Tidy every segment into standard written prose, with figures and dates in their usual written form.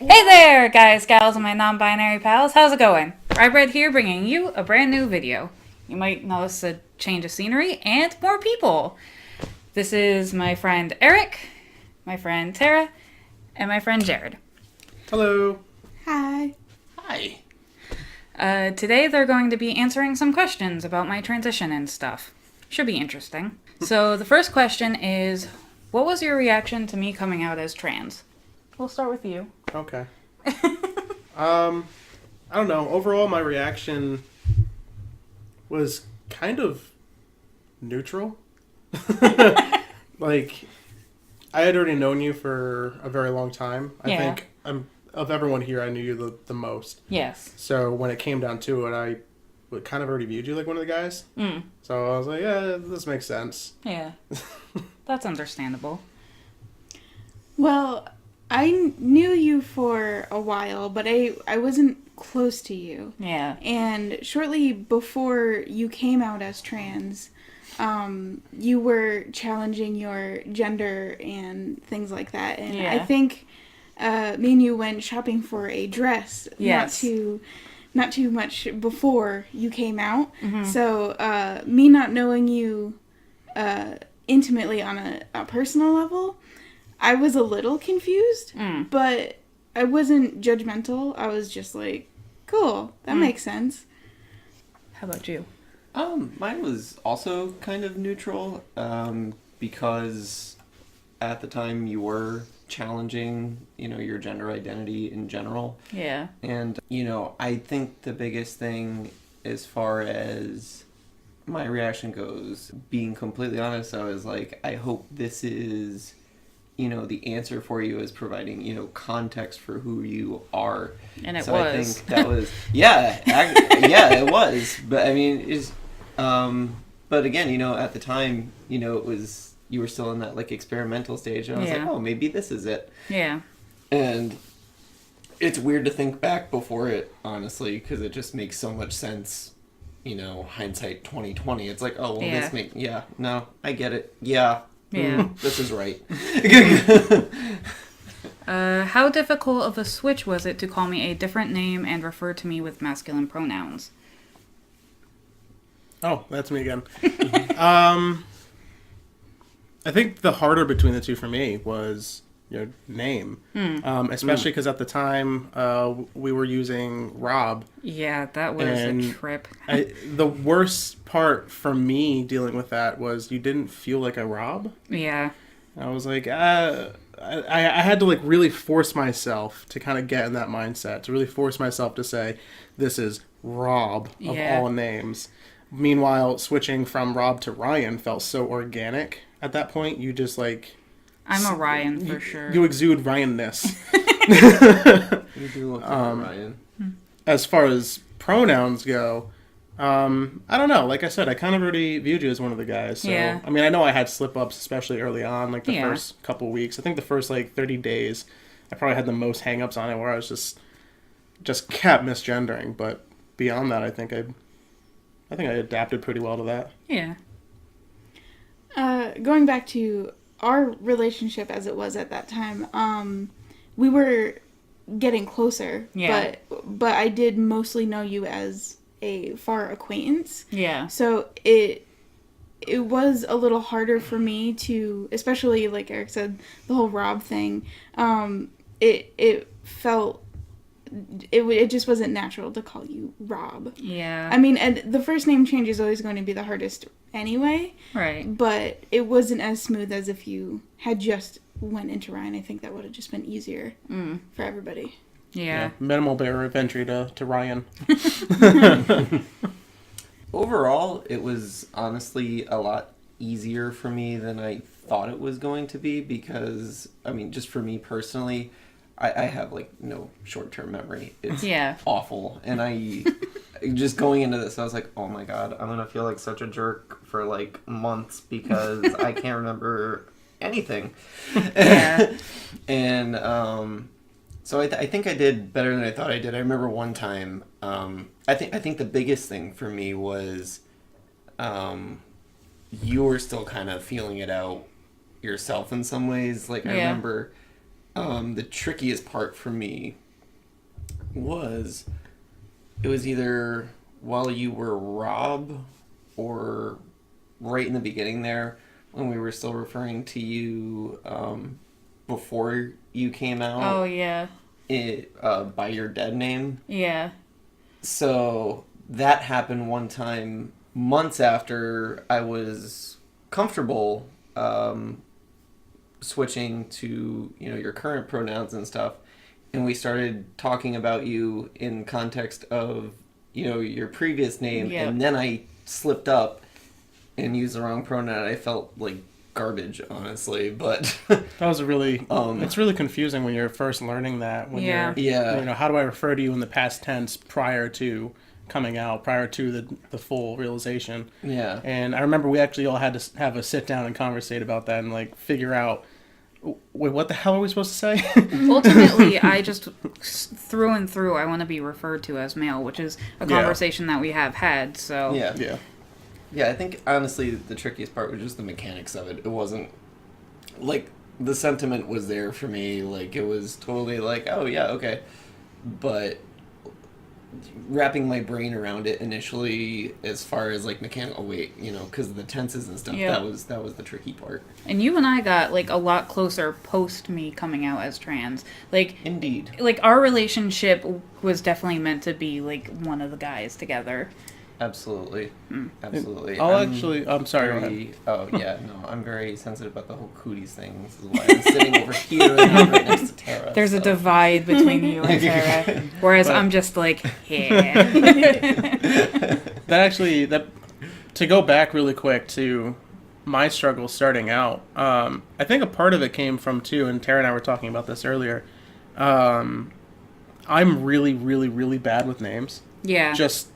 Hey there, guys, gals, and my non-binary pals. How's it going? Red here, bringing you a brand new video. You might notice a change of scenery and more people. This is my friend Eric, my friend Tara, and my friend Jared. Hello. Hi. Hi. Today they're going to be answering some questions about my transition and stuff. Should be interesting. So the first question is, what was your reaction to me coming out as trans? We'll start with you. Okay. I don't know. Overall, my reaction was kind of neutral. Like, I had already known you for a very long time. I think of everyone here, I knew you the most. Yes. So when it came down to it, I kind of already viewed you like one of the guys. Mm. So I was like, yeah, this makes sense. Yeah. That's understandable. Well, I knew you for a while, but I wasn't close to you. Yeah. And shortly before you came out as trans, you were challenging your gender and things like that. And Yeah. I think me and you went shopping for a dress Yes. not too much before you came out. Mm-hmm. So me not knowing you intimately on a personal level, I was a little confused, but I wasn't judgmental. I was just like, cool, that makes sense. How about you? Mine was also kind of neutral, because at the time you were challenging, your gender identity in general. Yeah. And, I think the biggest thing as far as my reaction goes, being completely honest, I was like, I hope this is, the answer for you is providing, context for who you are. And it so was. I think that was, yeah, it was. But I mean, but again, at the time, it was, you were still in that like experimental stage, and I was like, oh, maybe this is it. Yeah. And it's weird to think back before it, honestly, because it just makes so much sense. Hindsight 2020. It's like, oh, well, no, I get it. Yeah. Yeah. This is right. How difficult of a switch was it to call me a different name and refer to me with masculine pronouns? Oh, that's me again. I think the harder between the two for me was your name, especially because at the time we were using Rob. Yeah, that was a trip. The worst part for me dealing with that was you didn't feel like a Rob. Yeah. I was like, I had to like really force myself to kind of get in that mindset, to really force myself to say, this is Rob of all names. Meanwhile, switching from Rob to Ryan felt so organic at that point. You just like... I'm a Ryan for sure. You exude Ryan-ness. You do look like Ryan. As far as pronouns go, I don't know. Like I said, I kind of already viewed you as one of the guys. So, yeah. I mean, I know I had slip-ups, especially early on, like the first couple weeks. I think the first like 30 days, I probably had the most hang-ups on it where I was just kept misgendering. But beyond that, I think I adapted pretty well to that. Yeah. Going back to our relationship as it was at that time, we were getting closer. Yeah. But I did mostly know you as a far acquaintance. Yeah. So it was a little harder for me to, especially like Eric said, the whole Rob thing. It felt. It just wasn't natural to call you Rob. Yeah. I mean, and the first name change is always going to be the hardest anyway. Right. But it wasn't as smooth as if you had just went into Ryan. I think that would have just been easier for everybody. Yeah. Minimal barrier of entry to Ryan. Overall, it was honestly a lot easier for me than I thought it was going to be because, I mean, just for me personally, I have like no short-term memory. It's awful. And I just going into this, I was like, oh my God, I'm going to feel like such a jerk for like months because I can't remember anything. Yeah. And so I think I did better than I thought I did. I remember one time, I think the biggest thing for me was you were still kind of feeling it out yourself in some ways. Like I remember The trickiest part for me was it was either while you were Rob or right in the beginning there when we were still referring to you before you came out. Oh, yeah. By your dead name. Yeah. So that happened one time months after I was comfortable switching to, your current pronouns and stuff. And we started talking about you in context of, your previous name. Yep. And then I slipped up and used the wrong pronoun. I felt like garbage, honestly, but that was it's really confusing when you're first learning that. When you're, how do I refer to you in the past tense prior to coming out, prior to the full realization? Yeah. And I remember we actually all had to have a sit down and conversate about that and like figure out, wait, what the hell are we supposed to say? Ultimately, I just, through and through, I want to be referred to as male, which is a conversation that we have had, so... Yeah. Yeah, I think, honestly, the trickiest part was just the mechanics of it. It wasn't, like, the sentiment was there for me. Like, it was totally like, oh, yeah, okay. But wrapping my brain around it initially as far as, like, mechanical weight, because of the tenses and stuff, that was the tricky part. And you and I got, like, a lot closer post me coming out as trans. Like... Indeed. Like, our relationship was definitely meant to be, like, one of the guys together. Absolutely. Absolutely. I'm sorry, go ahead. Oh, yeah, no, I'm very sensitive about the whole cooties thing. This is why I'm sitting over here and right next to Tara. There's a divide between you and Sarah, whereas I'm just like, yeah. To go back really quick to my struggle starting out, I think a part of it came from, too, and Tara and I were talking about this earlier, I'm really, really, really bad with names. Yeah. Just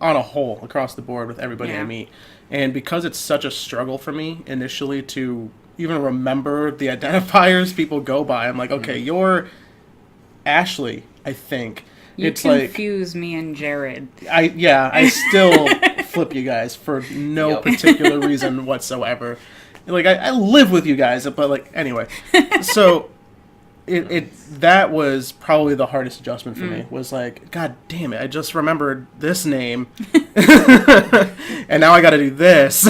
on a whole, across the board with everybody I meet. And because it's such a struggle for me initially to even remember the identifiers people go by, I'm like, okay, you're Ashley, I think. You it's confuse me and Jared. I still flip you guys for no particular reason whatsoever. Like, I live with you guys, but, like, anyway. So... That was probably the hardest adjustment for me, was like, God damn it, I just remembered this name, and now I gotta do this.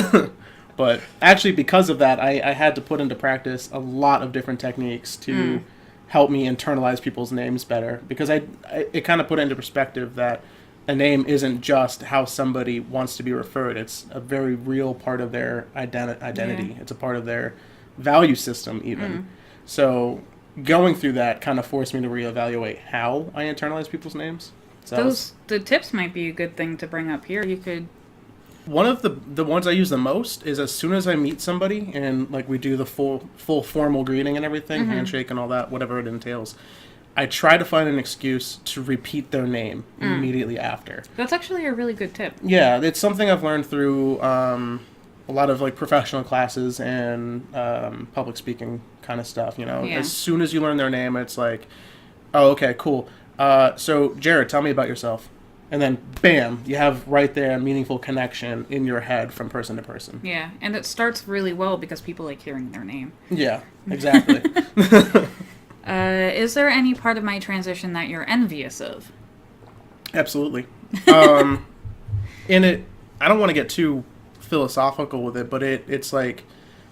But actually, because of that, I had to put into practice a lot of different techniques to help me internalize people's names better, because it kind of put into perspective that a name isn't just how somebody wants to be referred. It's a very real part of their identity. Yeah. It's a part of their value system, even. So... going through that kind of forced me to reevaluate how I internalize people's names. So the tips might be a good thing to bring up here. You could... One of the ones I use the most is as soon as I meet somebody and like we do the full formal greeting and everything, handshake and all that, whatever it entails, I try to find an excuse to repeat their name immediately after. That's actually a really good tip. Yeah, it's something I've learned through a lot of like professional classes and public speaking kind of stuff, As soon as you learn their name, it's like, oh, okay, cool. So Jared, tell me about yourself. And then bam, you have right there a meaningful connection in your head from person to person. Yeah, and it starts really well because people like hearing their name. Yeah, exactly. Is there any part of my transition that you're envious of? Absolutely. In it, I don't want to get too philosophical with it, but it's like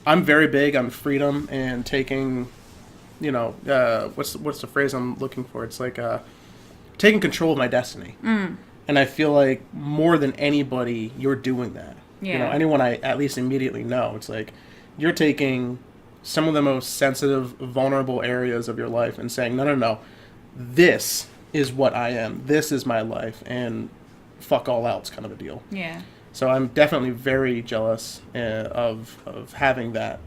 I'm very big on freedom and taking, what's the phrase I'm looking for? It's like taking control of my destiny. And I feel like more than anybody, you're doing that. Yeah. Anyone I at least immediately know, it's like you're taking some of the most sensitive, vulnerable areas of your life and saying, no, this is what I am. This is my life, and fuck all else kind of a deal. Yeah. So I'm definitely very jealous of having that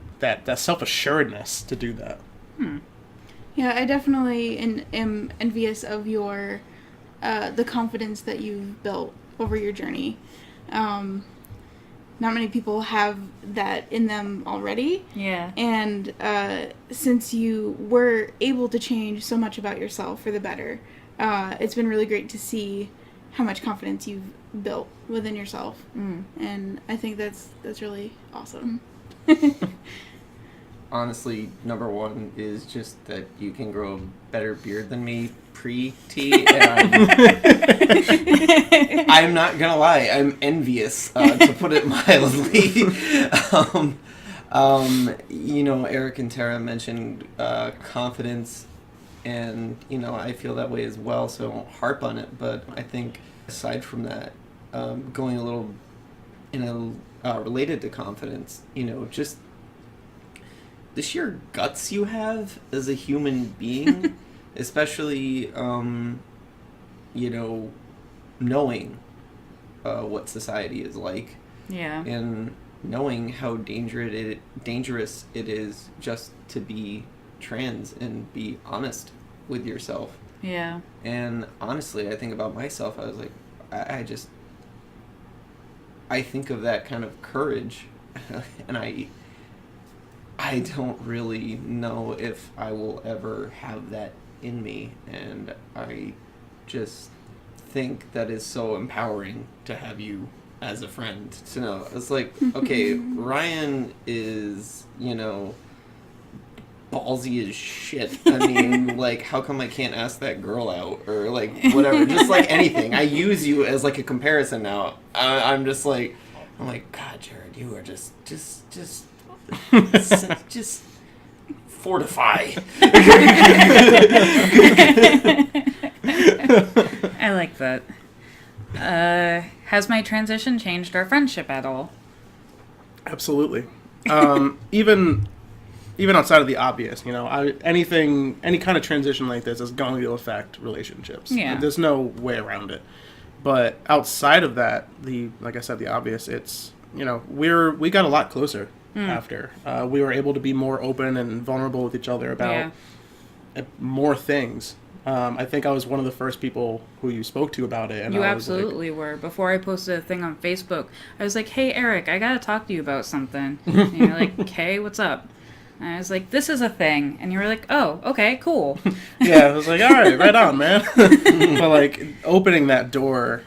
self-assuredness to do that. Yeah, I definitely am envious of your the confidence that you've built over your journey. Not many people have that in them already. Yeah. And since you were able to change so much about yourself for the better, it's been really great to see how much confidence you've built within yourself. And I think that's really awesome. honestly, number one is just that you can grow a better beard than me pre-tea, and I'm not gonna lie, I'm envious, to put it mildly. Eric and Tara mentioned confidence, and I feel that way as well, so I won't harp on it. But I think aside from that, going a little related to confidence, just the sheer guts you have as a human being, especially knowing what society is like. Yeah. And knowing how dangerous it is just to be trans and be honest with yourself. Yeah. And honestly, I think about myself, I was like, I think of that kind of courage, and I don't really know if I will ever have that in me, and I just think that is so empowering to have you as a friend to know. It's like, okay, Ryan is, ballsy as shit. I mean, like, how come I can't ask that girl out? Or, like, whatever. Just, like, anything. I use you as, like, a comparison now. I'm like, God, Jared, you are just fortify. I like that. Has my transition changed our friendship at all? Absolutely. Even outside of the obvious, any kind of transition like this is going to affect relationships. Yeah. There's no way around it. But outside of that, like I said, the obvious, it's, we got a lot closer after. We were able to be more open and vulnerable with each other about more things. I think I was one of the first people who you spoke to about it. And you I was absolutely were. Before I posted a thing on Facebook, I was like, hey, Eric, I gotta talk to you about something. And you're like, okay, what's up? And I was like, this is a thing. And you were like, oh, okay, cool. Yeah, I was like, all right, right on, man. But, like, opening that door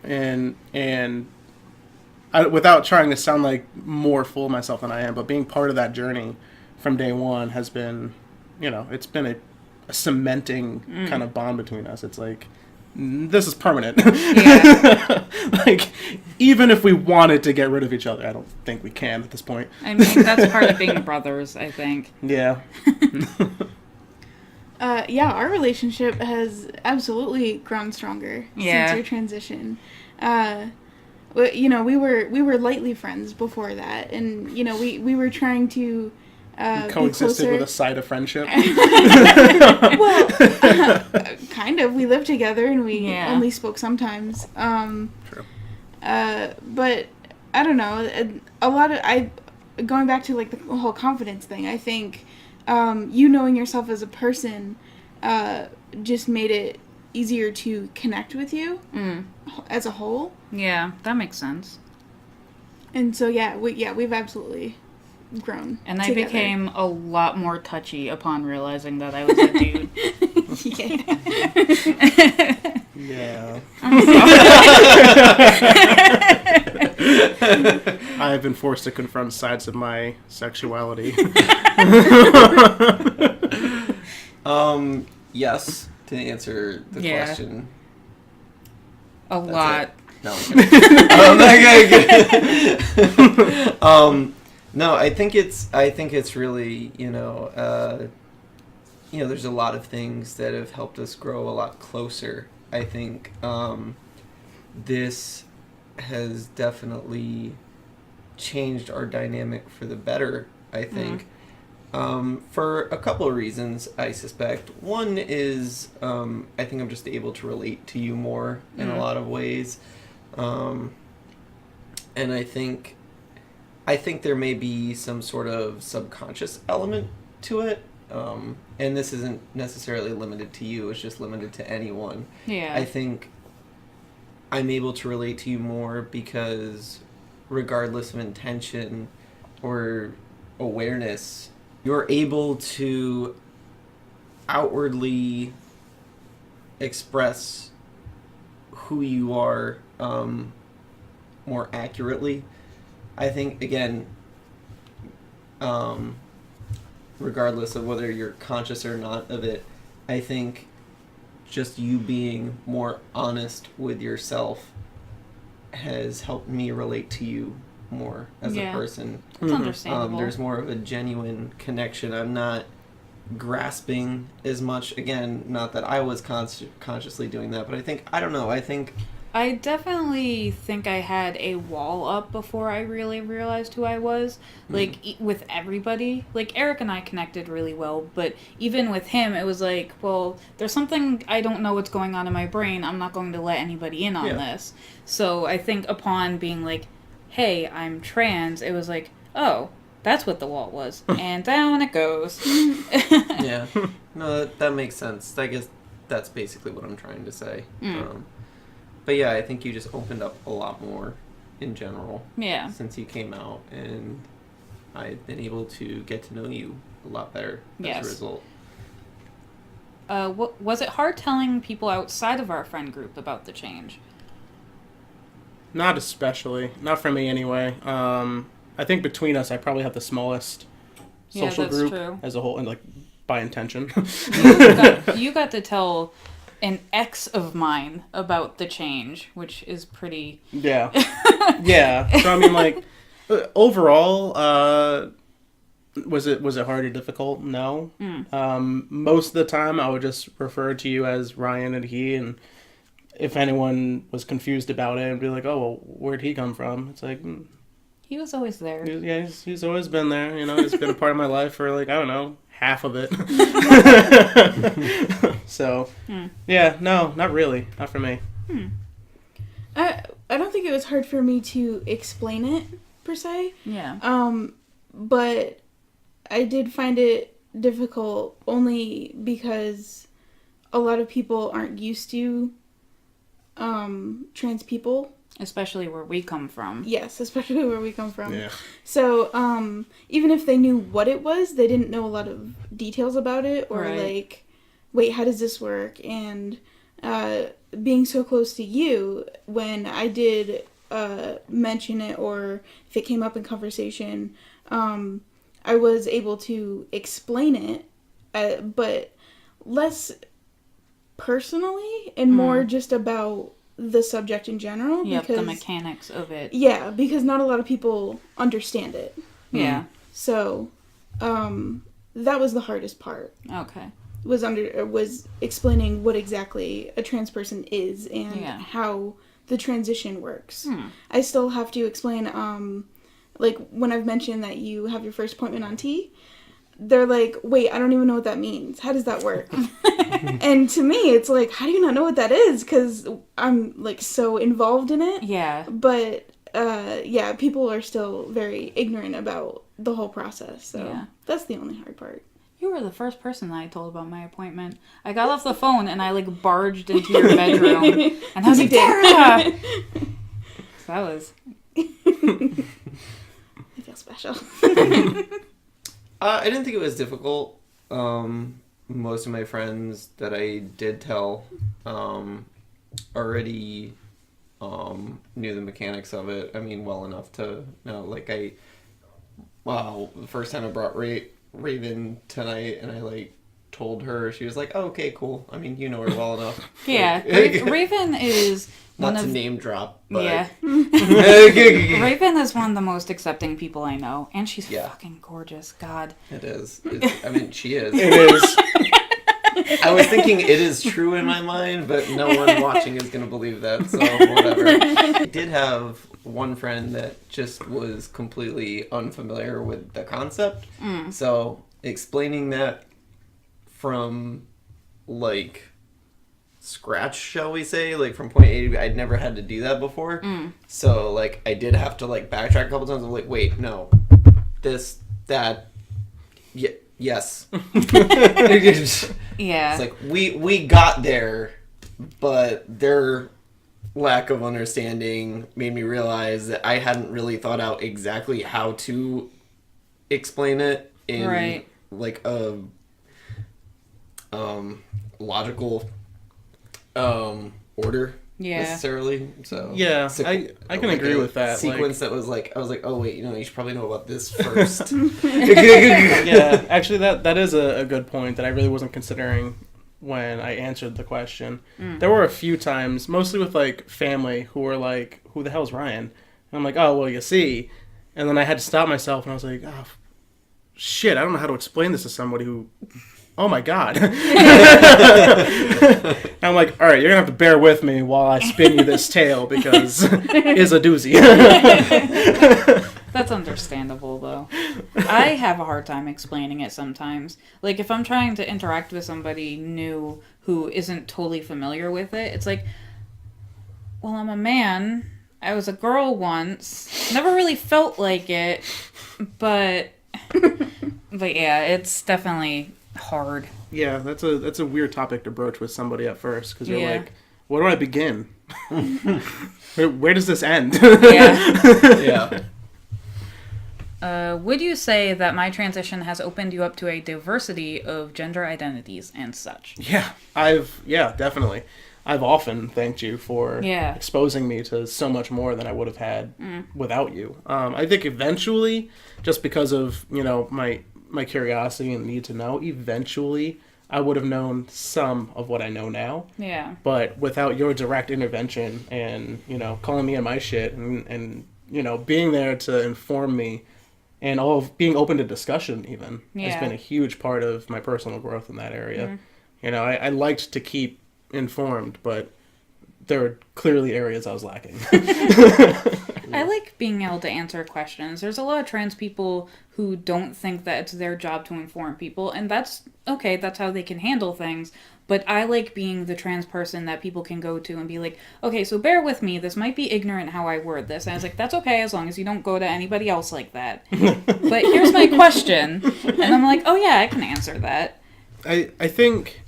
and without trying to sound like more full of myself than I am, but being part of that journey from day one has been, it's been a cementing kind of bond between us. It's like, this is permanent. Yeah. Like, even if we wanted to get rid of each other, I don't think we can at this point. I mean, that's part of being brothers, I think. Yeah. Our relationship has absolutely grown stronger since your transition. We were lightly friends before that, and we were trying to coexisted with a side of friendship. Well, kind of. We lived together, and we only spoke sometimes. True. But I don't know. Going back to like the whole confidence thing, I think knowing yourself as a person just made it easier to connect with you as a whole. Yeah, that makes sense. And so we've absolutely grown. And I together. became a lot more touchy upon realizing that I was a dude. Yeah. I have been forced to confront sides of my sexuality. Yes, to answer the question. A lot. No. Okay. No, I think it's really, there's a lot of things that have helped us grow a lot closer. I think this has definitely changed our dynamic for the better, I think. For a couple of reasons, I suspect. One is I think I'm just able to relate to you more in a lot of ways. And I think there may be some sort of subconscious element to it. And this isn't necessarily limited to you, it's just limited to anyone. Yeah. I think I'm able to relate to you more because regardless of intention or awareness, you're able to outwardly express who you are more accurately. I think, again, regardless of whether you're conscious or not of it, I think just you being more honest with yourself has helped me relate to you more as a person. It's understandable. There's more of a genuine connection. I'm not grasping as much. Again, not that I was consciously doing that, but I think I definitely think I had a wall up before I really realized who I was. Like, with everybody. Like, Eric and I connected really well, but even with him, it was like, well, there's something I don't know what's going on in my brain. I'm not going to let anybody in on this. So I think upon being like, hey, I'm trans, it was like, oh, that's what the wall was. And down it goes. Yeah. No, that makes sense. I guess that's basically what I'm trying to say. But yeah, I think you just opened up a lot more in general. Yeah. Since you came out, and I've been able to get to know you a lot better as a result. Was it hard telling people outside of our friend group about the change? Not especially. Not for me anyway. I think between us, I probably have the smallest social group as a whole, and like by intention. You got to tell an ex of mine about the change, which is pretty... Yeah. Yeah. So, I mean, like, overall, was it hard or difficult? No. Most of the time, I would just refer to you as Ryan and he, and if anyone was confused about it, I'd be like, oh, well, where'd he come from? It's like... He was always there. Yeah, he's always been there. You know, he's been a part of my life for, like, I don't know, half of it. So, yeah, no, not really. Not for me. I don't think it was hard for me to explain it, per se. Yeah. But I did find it difficult only because a lot of people aren't used to trans people. Especially where we come from. Yes, especially where we come from. Yeah. So, even if they knew what it was, they didn't know a lot of details about it, or like, wait, how does this work? And being so close to you, when I did mention it, or if it came up in conversation, I was able to explain it, but less personally and more just about the subject in general. Yep, because the mechanics of it. Yeah, because not a lot of people understand it. Yeah. So, that was the hardest part. Okay. Was explaining what exactly a trans person is and how the transition works. I still have to explain, like, when I've mentioned that you have your first appointment on T, they're like, wait, I don't even know what that means. How does that work? And to me, it's like, how do you not know what that is? Because I'm, like, so involved in it. Yeah. But, people are still very ignorant about the whole process. So that's the only hard part. You were the first person that I told about my appointment. I got off the phone and I, like, barged into your bedroom. And I was like, Sarahah! So that was... I feel special. I didn't think it was difficult. Most of my friends that I did tell already knew the mechanics of it. I mean, well enough to know. Like, the first time I brought Raven tonight, and I, like, told her, she was like, oh, okay, cool. I mean, you know her well enough. Yeah, Like, Raven is... Not to name drop, but... Yeah. Raven is one of the most accepting people I know. And she's fucking gorgeous. God. It is. I mean, she is. It is. I was thinking it is true in my mind, but no one watching is going to believe that, so whatever. I did have one friend that just was completely unfamiliar with the concept. So explaining that from, like... scratch, shall we say, like from point A to B. I'd never had to do that before. So, like, I did have to, like, backtrack a couple times. I'm like, wait, no. This, that, yes. Yeah. It's like, we got there, but their lack of understanding made me realize that I hadn't really thought out exactly how to explain it in, like, a logical... order, necessarily. So yeah, I can agree with that. Sequence that was I was like, oh wait, you should probably know about this first. Yeah, actually, that is a good point that I really wasn't considering when I answered the question. There were a few times, mostly with family, who were like, "Who the hell's Ryan?" And I'm like, "Oh, well, you see," and then I had to stop myself, and I was like, "Oh, shit, I don't know how to explain this to somebody who." Oh my god. I'm like, all right, you're going to have to bear with me while I spin you this tale because it's a doozy. That's understandable, though. I have a hard time explaining it sometimes. Like, if I'm trying to interact with somebody new who isn't totally familiar with it, it's like, well, I'm a man. I was a girl once. Never really felt like it. But yeah, it's definitely hard. Yeah, that's a weird topic to broach with somebody at first because you're like, where do I begin? where does this end? Yeah. Would you say that my transition has opened you up to a diversity of gender identities and such? Yeah, definitely. I've often thanked you for exposing me to so much more than I would have had without you. I think eventually, just because of my curiosity and need to know, eventually I would have known some of what I know now. Yeah. But without your direct intervention and, calling me in my shit and being there to inform me and all of being open to discussion even has been a huge part of my personal growth in that area. I liked to keep informed, but there are clearly areas I was lacking. I like being able to answer questions. There's a lot of trans people who don't think that it's their job to inform people, and that's okay, that's how they can handle things. But I like being the trans person that people can go to and be like, okay, so bear with me, this might be ignorant how I word this. And I was like, that's okay, as long as you don't go to anybody else like that. But here's my question. And I'm like, oh yeah, I can answer that. I think...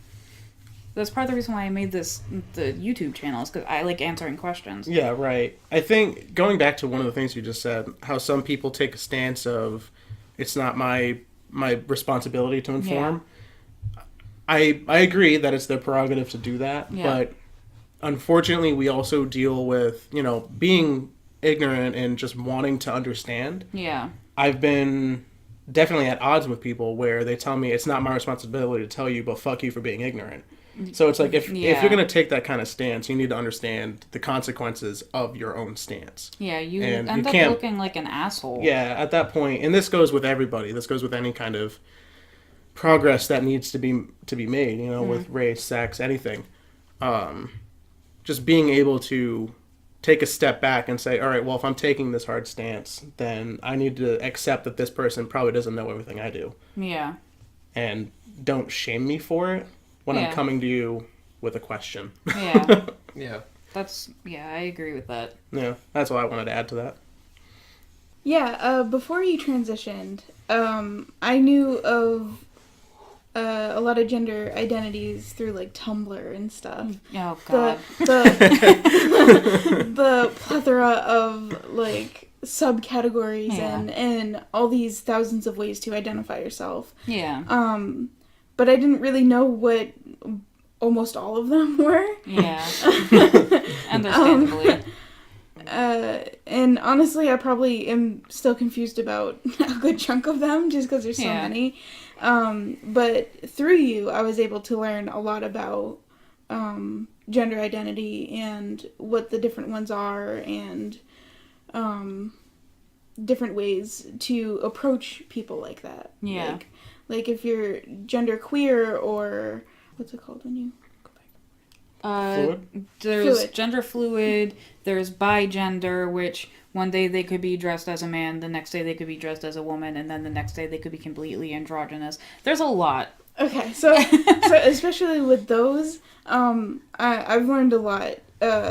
That's part of the reason why I made the YouTube channel, is because I like answering questions. Yeah, right. I think, going back to one of the things you just said, how some people take a stance of, it's not my responsibility to inform. Yeah. I agree that it's their prerogative to do that, but unfortunately we also deal with, being ignorant and just wanting to understand. Yeah. I've been definitely at odds with people where they tell me it's not my responsibility to tell you, but fuck you for being ignorant. So it's like, if you're going to take that kind of stance, you need to understand the consequences of your own stance. Yeah, you end up looking like an asshole. Yeah, at that point, and this goes with everybody. This goes with any kind of progress that needs to be made, with race, sex, anything. Just being able to take a step back and say, all right, well, if I'm taking this hard stance, then I need to accept that this person probably doesn't know everything I do. Yeah. And don't shame me for it when I'm coming to you with a question. Yeah. Yeah. I agree with that. Yeah, that's all I wanted to add to that. Yeah, before you transitioned, I knew of a lot of gender identities through Tumblr and stuff. Oh god. The plethora of subcategories and all these thousands of ways to identify yourself. Yeah. But I didn't really know what almost all of them were. Yeah. Understandably. And honestly, I probably am still confused about a good chunk of them just because there's so many. But through you, I was able to learn a lot about gender identity and what the different ones are and different ways to approach people like that. Yeah. Like if you're gender queer or what's it called when you go back? There's fluid. Gender fluid. There's bigender, which one day they could be dressed as a man, the next day they could be dressed as a woman, and then the next day they could be completely androgynous. There's a lot. Okay, so especially with those, I've learned a lot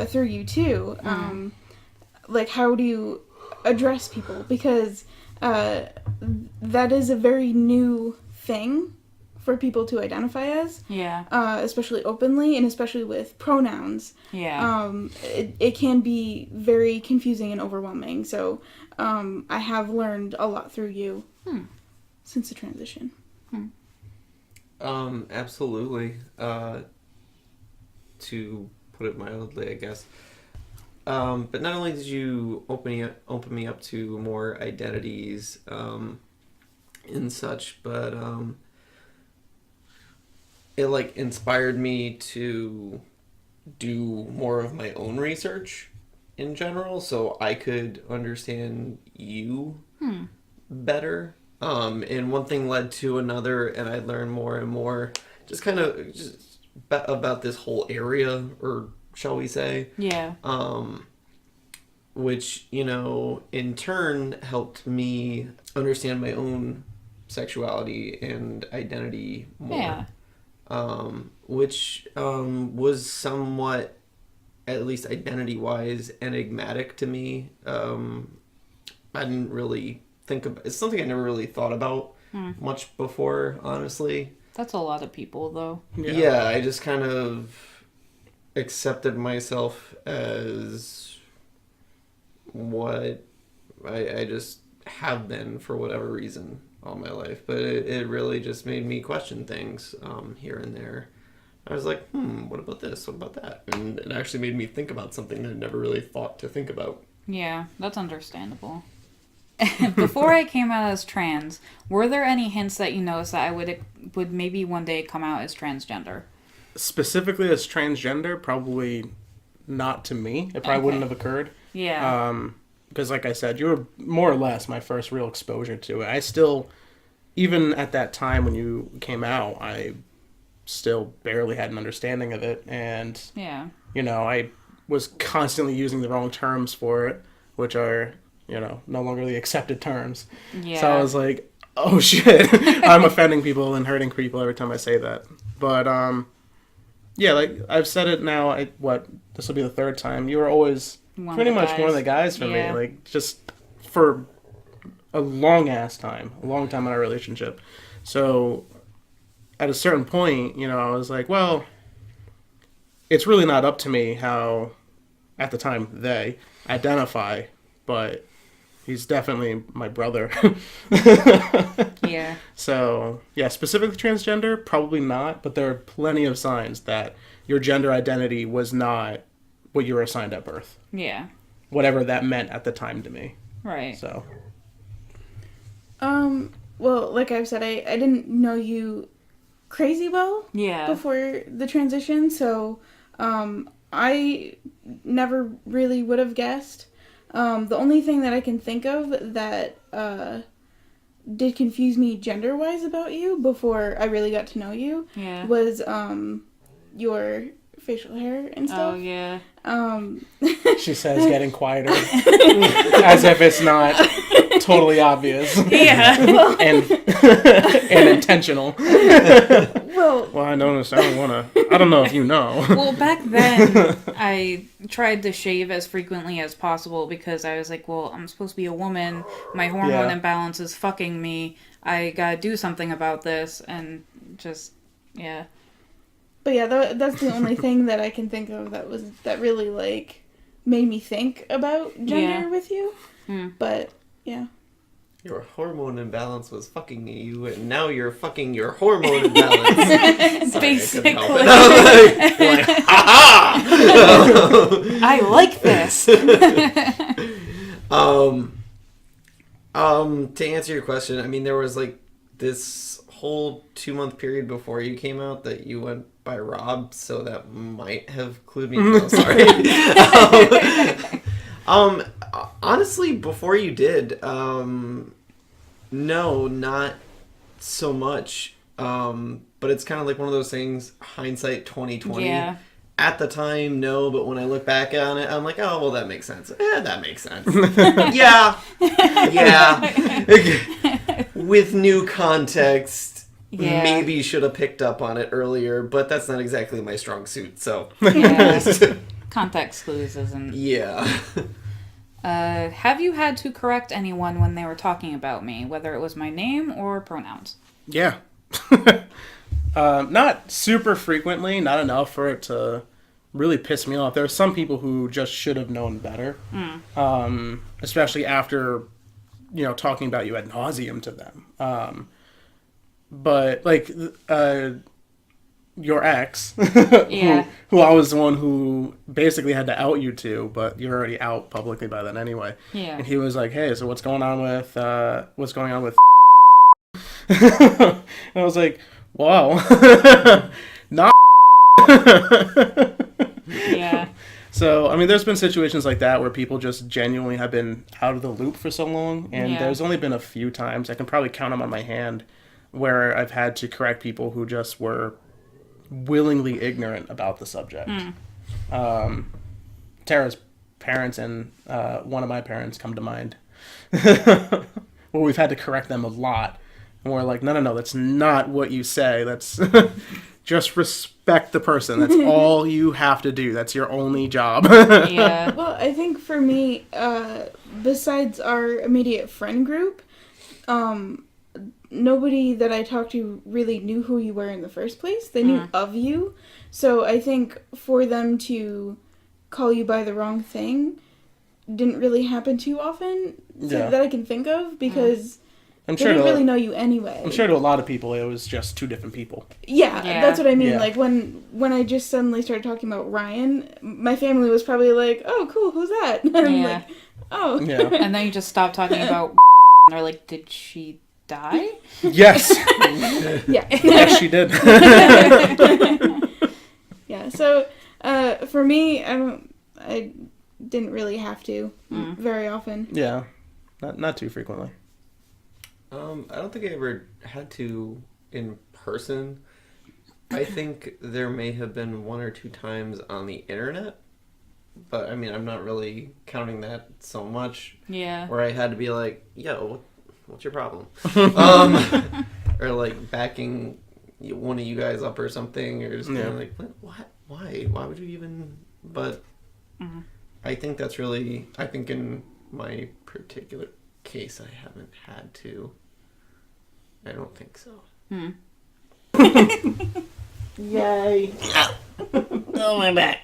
through you too. How do you address people, because that is a very new thing for people to identify as. Yeah. Especially openly and especially with pronouns. Yeah. It can be very confusing and overwhelming. So I have learned a lot through you since the transition. Absolutely. To put it mildly, I guess. But not only did you open me up to more identities and such, but it like inspired me to do more of my own research in general, so I could understand you better. And one thing led to another, and I learned more and more, just about this whole area, or shall we say? Yeah. Which, you know, in turn helped me understand my own sexuality and identity more. Yeah. Which was somewhat, at least identity-wise, enigmatic to me. I didn't really think about... It's something I never really thought about much before, honestly. That's a lot of people, though. Yeah, I just kind of accepted myself as what I just have been for whatever reason all my life. But it really just made me question things here and there. I was like, what about this? What about that? And it actually made me think about something that I never really thought to think about. Yeah, that's understandable. Before I came out as trans, were there any hints that you noticed that I would maybe one day come out as transgender? Specifically as transgender, probably not to me. It probably wouldn't have occurred. Yeah. Because like I said, you were more or less my first real exposure to it. I still, even at that time when you came out, I still barely had an understanding of it. And, you know, I was constantly using the wrong terms for it, which are... you know, no longer the accepted terms. Yeah. So I was like, oh shit, I'm offending people and hurting people every time I say that. But, yeah, like, I've said it now, this will be the third time. You were always pretty much one of the guys for me. Like, just for a long time in our relationship. So, at a certain point, you know, I was like, well, it's really not up to me how, at the time, they identify, but... he's definitely my brother. Yeah. So, yeah, specifically transgender, probably not, but there are plenty of signs that your gender identity was not what you were assigned at birth. Yeah. Whatever that meant at the time to me. Right. So. Well, like I've said, I didn't know you crazy well before the transition, so I never really would have guessed. The only thing that I can think of that did confuse me gender-wise about you before I really got to know you was your facial hair and stuff. Oh, yeah. She says, getting quieter. As if it's not totally obvious. Yeah. and intentional. Well, I noticed. I don't know if you know. Well, back then, I tried to shave as frequently as possible because I was like, well, I'm supposed to be a woman. My hormone imbalance is fucking me. I gotta do something about this. And just, yeah. But yeah, that's the only thing that I can think of that really, like, made me think about gender with you. But, yeah. Your hormone imbalance was fucking you, and now you're fucking your hormone imbalance. Basically. Like, ha-ha! I like this. To answer your question, I mean, there was, like, this whole 2-month period before you came out that you went by Rob, so that might have clued me. No, sorry. Honestly, before you did, no, not so much. But it's kind of like one of those things, hindsight 2020. Yeah. At the time, no, but when I look back on it, I'm like, oh, well, that makes sense. That makes sense. Yeah. With new context, maybe should have picked up on it earlier, but that's not exactly my strong suit, so. Yeah. Context clues isn't. Yeah. Have you had to correct anyone when they were talking about me, whether it was my name or pronouns? Yeah. Not super frequently, not enough for it to really piss me off. There are some people who just should have known better, especially after, you know, talking about you ad nauseum to them. But, like, your ex, Yeah. who I was the one who basically had to out you to, but you're already out publicly by then anyway. Yeah. And he was like, "Hey, so what's going on with and I was like, "Wow, not." Yeah. So, I mean, there's been situations like that where people just genuinely have been out of the loop for so long, and Yeah. there's only been a few times, I can probably count them on my hand, where I've had to correct people who just were willingly ignorant about the subject. Tara's parents and one of my parents come to mind, where we've had to correct them a lot, and we're like, no, that's not what you say, that's... Just respect the person. That's all you have to do. That's your only job. Yeah. Well, I think for me, besides our immediate friend group, nobody that I talked to really knew who you were in the first place. They knew of you. So I think for them to call you by the wrong thing didn't really happen too often that I can think of, because... I'm they sure didn't really know you anyway. I'm sure to a lot of people it was just two different people. Yeah, that's what I mean. Yeah. Like when I just suddenly started talking about Ryan, my family was probably like, "Oh, cool, who's that?" And I'm like, "Oh." Yeah. And then you just stop talking about and they're like, did she die? Yes. Yeah. Yes, she did. Yeah. So, for me, I didn't really have to very often. Yeah. Not too frequently. I don't think I ever had to in person. I think there may have been one or two times on the internet, but I mean, I'm not really counting that so much. Yeah. Where I had to be like, yo, what's your problem? Or like backing one of you guys up or something, or just kind of like, what? Why would you even? But I think that's really, I think in my particular case, I haven't had to. I don't think so. Yay. Oh, my back.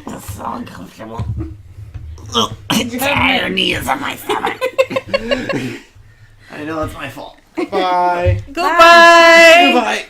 That's so uncomfortable. Oh, it's irony is on my stomach. I know it's my fault. Bye. Goodbye. Goodbye.